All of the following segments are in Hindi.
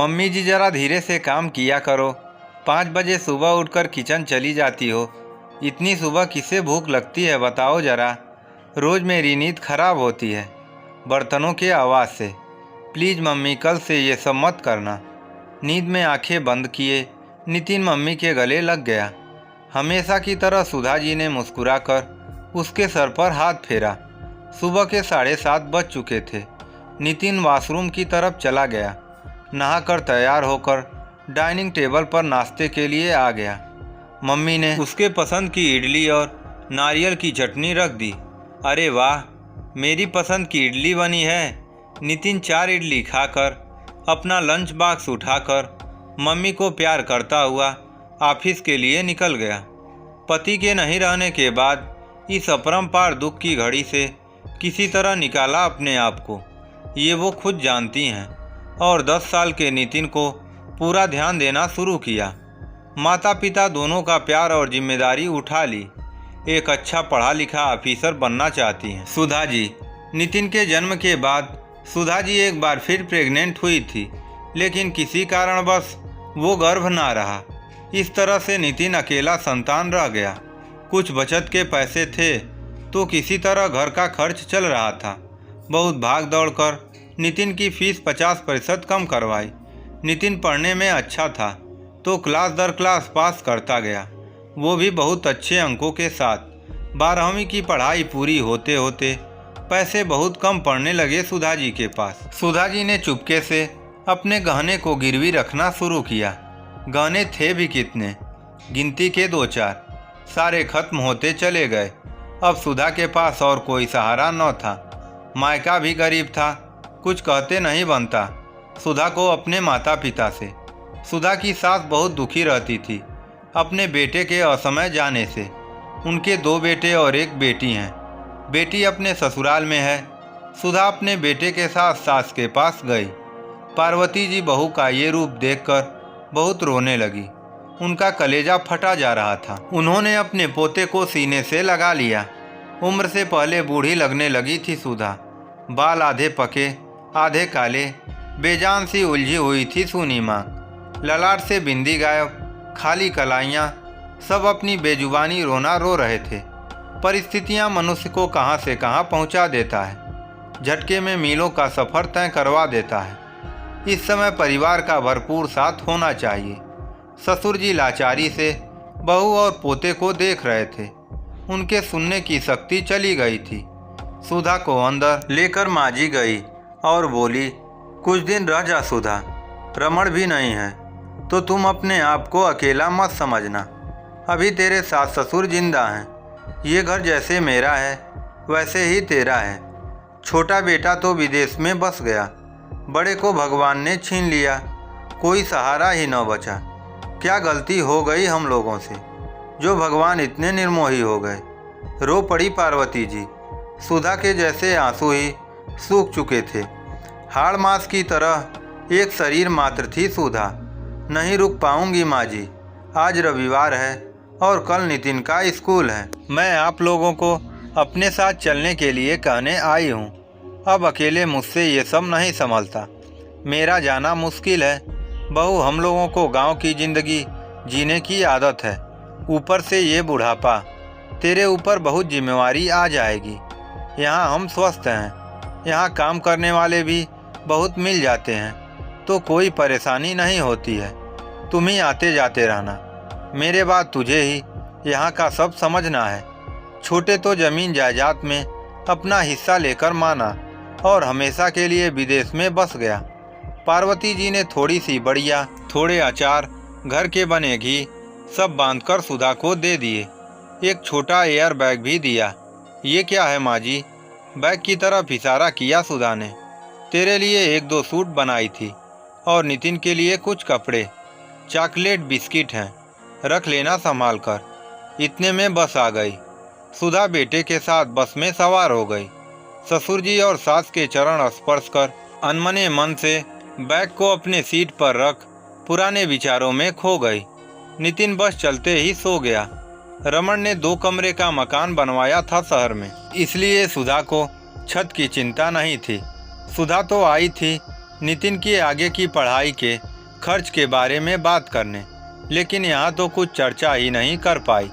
मम्मी जी जरा धीरे से काम किया करो। 5 बजे सुबह उठकर किचन चली जाती हो। इतनी सुबह किसे भूख लगती है बताओ जरा। रोज़ मेरी नींद खराब होती है बर्तनों के आवाज़ से। प्लीज़ मम्मी कल से ये सब मत करना। नींद में आंखें बंद किए नितिन मम्मी के गले लग गया। हमेशा की तरह सुधा जी ने मुस्कुराकर उसके सर पर हाथ फेरा। सुबह के 7:30 बज चुके थे। नितिन वॉशरूम की तरफ चला गया। नहाकर तैयार होकर डाइनिंग टेबल पर नाश्ते के लिए आ गया। मम्मी ने उसके पसंद की इडली और नारियल की चटनी रख दी। अरे वाह, मेरी पसंद की इडली बनी है। नितिन 4 इडली खाकर अपना लंच बॉक्स उठाकर मम्मी को प्यार करता हुआ ऑफिस के लिए निकल गया। पति के नहीं रहने के बाद इस अपरंपार दुख की घड़ी से किसी तरह निकाला अपने आप को, ये वो खुद जानती हैं। और 10 साल के नितिन को पूरा ध्यान देना शुरू किया। माता पिता दोनों का प्यार और जिम्मेदारी उठा ली। एक अच्छा पढ़ा लिखा ऑफिसर बनना चाहती हैं सुधा जी। नितिन के जन्म के बाद सुधा जी एक बार फिर प्रेग्नेंट हुई थी, लेकिन किसी कारणवश वो गर्भ ना रहा। इस तरह से नितिन अकेला संतान रह गया। कुछ बचत के पैसे थे तो किसी तरह घर का खर्च चल रहा था। बहुत भाग दौड़ कर नितिन की फीस 50% कम करवाई। नितिन पढ़ने में अच्छा था तो क्लास दर क्लास पास करता गया, वो भी बहुत अच्छे अंकों के साथ। 12वीं की पढ़ाई पूरी होते होते पैसे बहुत कम पड़ने लगे सुधा जी के पास। सुधा जी ने चुपके से अपने गहने को गिरवी रखना शुरू किया। गहने थे भी कितने, गिनती के 2-4, सारे खत्म होते चले गए। अब सुधा के पास और कोई सहारा न था। मायका भी गरीब था, कुछ कहते नहीं बनता सुधा को अपने माता पिता से। सुधा की सास बहुत दुखी रहती थी अपने बेटे के असमय जाने से। उनके 2 बेटे और 1 बेटी हैं। बेटी अपने ससुराल में है। सुधा अपने बेटे के साथ सास के पास गई। पार्वती जी बहू का ये रूप देखकर बहुत रोने लगी। उनका कलेजा फटा जा रहा था। उन्होंने अपने पोते को सीने से लगा लिया। उम्र से पहले बूढ़ी लगने लगी थी सुधा। बाल आधे पके आधे काले, बेजान सी उलझी हुई थी सूनी माँ। ललाट से बिंदी गायब, खाली कलाइयाँ, सब अपनी बेजुबानी रोना रो रहे थे। परिस्थितियाँ मनुष्य को कहाँ से कहाँ पहुँचा देता है, झटके में मीलों का सफ़र तय करवा देता है। इस समय परिवार का भरपूर साथ होना चाहिए। ससुर जी लाचारी से बहू और पोते को देख रहे थे। उनके सुनने की शक्ति चली गई थी। सुधा को अंदर लेकर माँ जी गई और बोली, कुछ दिन रह जा सुधा, रमण भी नहीं है तो तुम अपने आप को अकेला मत समझना। अभी तेरे सास ससुर जिंदा हैं। ये घर जैसे मेरा है वैसे ही तेरा है। छोटा बेटा तो विदेश में बस गया, बड़े को भगवान ने छीन लिया, कोई सहारा ही न बचा। क्या गलती हो गई हम लोगों से जो भगवान इतने निर्मोही हो गए। रो पड़ी पार्वती जी। सुधा के जैसे आंसू ही सूख चुके थे। हाड़ मांस की तरह एक शरीर मात्र थी सुधा। नहीं रुक पाऊंगी माँ जी, आज रविवार है और कल नितिन का स्कूल है। मैं आप लोगों को अपने साथ चलने के लिए कहने आई हूँ। अब अकेले मुझसे ये सब नहीं संभलता। मेरा जाना मुश्किल है। बहू, हम लोगों को गांव की ज़िंदगी जीने की आदत है। ऊपर से ये बुढ़ापा, तेरे ऊपर बहुत जिम्मेवारी आ जाएगी। यहाँ हम स्वस्थ हैं, यहाँ काम करने वाले भी बहुत मिल जाते हैं तो कोई परेशानी नहीं होती है। तुम ही आते जाते रहना। मेरे बाद तुझे ही यहाँ का सब समझना है। छोटे तो ज़मीन जायदाद में अपना हिस्सा लेकर माना और हमेशा के लिए विदेश में बस गया। पार्वती जी ने थोड़ी सी बढ़िया, थोड़े अचार, घर के बने घी सब बांधकर सुधा को दे दिए। एक छोटा एयर बैग भी दिया। ये क्या है माँ जी? बैग की तरफ इशारा किया सुधा ने। तेरे लिए 1-2 सूट बनाई थी और नितिन के लिए कुछ कपड़े, चॉकलेट बिस्किट हैं, रख लेना संभाल कर। इतने में बस आ गई। सुधा बेटे के साथ बस में सवार हो गई। ससुर जी और सास के चरण स्पर्श कर अनमने मन से बैग को अपने सीट पर रख पुराने विचारों में खो गई। नितिन बस चलते ही सो गया। रमन ने 2 कमरे का मकान बनवाया था शहर में, इसलिए सुधा को छत की चिंता नहीं थी। सुधा तो आई थी नितिन की आगे की पढ़ाई के खर्च के बारे में बात करने, लेकिन यहाँ तो कुछ चर्चा ही नहीं कर पाई।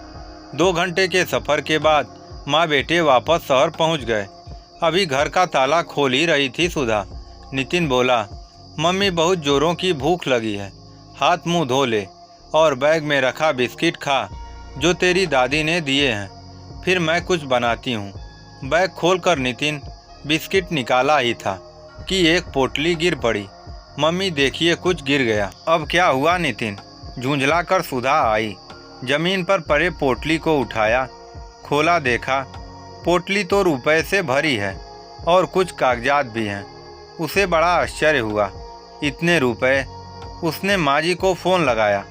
2 घंटे के सफ़र के बाद माँ बेटे वापस शहर पहुँच गए। अभी घर का ताला खोल ही रही थी सुधा। नितिन बोला, मम्मी बहुत जोरों की भूख लगी है, हाथ मुंह धो ले और बैग में रखा बिस्किट खा जो तेरी दादी ने दिए हैं, फिर मैं कुछ बनाती हूँ। बैग खोलकर नितिन बिस्किट निकाला ही था कि एक पोटली गिर पड़ी। मम्मी देखिए कुछ गिर गया। अब क्या हुआ नितिन? झुंझला कर सुधा आई। जमीन पर पड़े पोटली को उठाया, खोला, देखा पोटली तो रुपए से भरी है और कुछ कागजात भी हैं। उसे बड़ा आश्चर्य हुआ, इतने रुपए। उसने माँ जी को फ़ोन लगाया।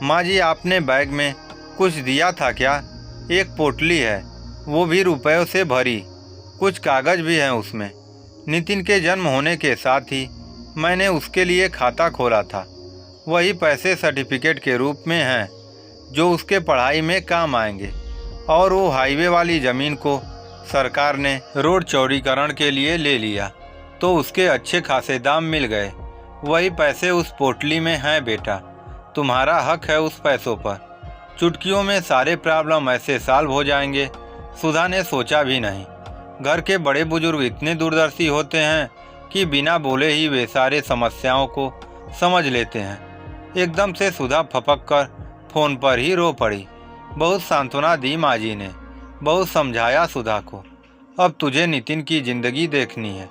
माँ जी, आपने बैग में कुछ दिया था क्या? एक पोटली है, वो भी रुपयों से भरी, कुछ कागज़ भी हैं उसमें। नितिन के जन्म होने के साथ ही मैंने उसके लिए खाता खोला था। वही पैसे सर्टिफिकेट के रूप में हैं जो उसके पढ़ाई में काम आएंगे। और वो हाईवे वाली ज़मीन को सरकार ने रोड चौड़ीकरण के लिए ले लिया तो उसके अच्छे खासे दाम मिल गए। वही पैसे उस पोटली में हैं बेटा, तुम्हारा हक है उस पैसों पर। चुटकियों में सारे प्रॉब्लम ऐसे सॉल्व हो जाएंगे, सुधा ने सोचा भी नहीं। घर के बड़े बुजुर्ग इतने दूरदर्शी होते हैं कि बिना बोले ही वे सारे समस्याओं को समझ लेते हैं। एकदम से सुधा फपक कर फ़ोन पर ही रो पड़ी। बहुत सांत्वना दी माँ जी ने, बहुत समझाया सुधा को। अब तुझे नितिन की ज़िंदगी देखनी है।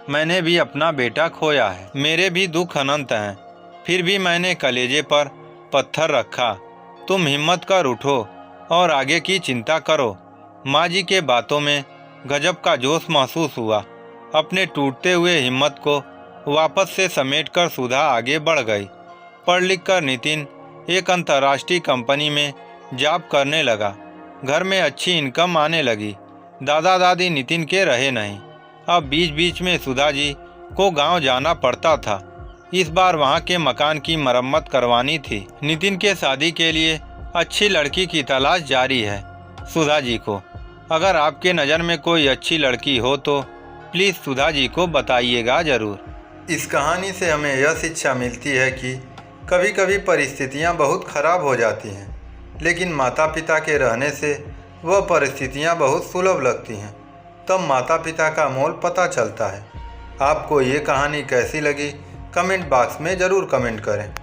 मैंने भी अपना बेटा खोया है, मेरे भी दुख अनंत हैं, फिर भी मैंने कलेजे पर पत्थर रखा। तुम हिम्मत कर उठो और आगे की चिंता करो। माँ जी के बातों में गजब का जोश महसूस हुआ। अपने टूटते हुए हिम्मत को वापस से समेटकर सुधा आगे बढ़ गई। पढ़ लिख कर नितिन एक अंतर्राष्ट्रीय कंपनी में जॉब करने लगा। घर में अच्छी इनकम आने लगी। दादा दादी नितिन के रहे नहीं। अब बीच बीच में सुधा जी को गांव जाना पड़ता था। इस बार वहां के मकान की मरम्मत करवानी थी। नितिन के शादी के लिए अच्छी लड़की की तलाश जारी है। सुधा जी को, अगर आपके नज़र में कोई अच्छी लड़की हो तो प्लीज़ सुधा जी को बताइएगा ज़रूर। इस कहानी से हमें यह शिक्षा मिलती है कि कभी कभी परिस्थितियां बहुत ख़राब हो जाती हैं, लेकिन माता पिता के रहने से वह परिस्थितियां बहुत सुलभ लगती हैं। तब माता पिता का मोल पता चलता है। आपको ये कहानी कैसी लगी कमेंट बॉक्स में ज़रूर कमेंट करें।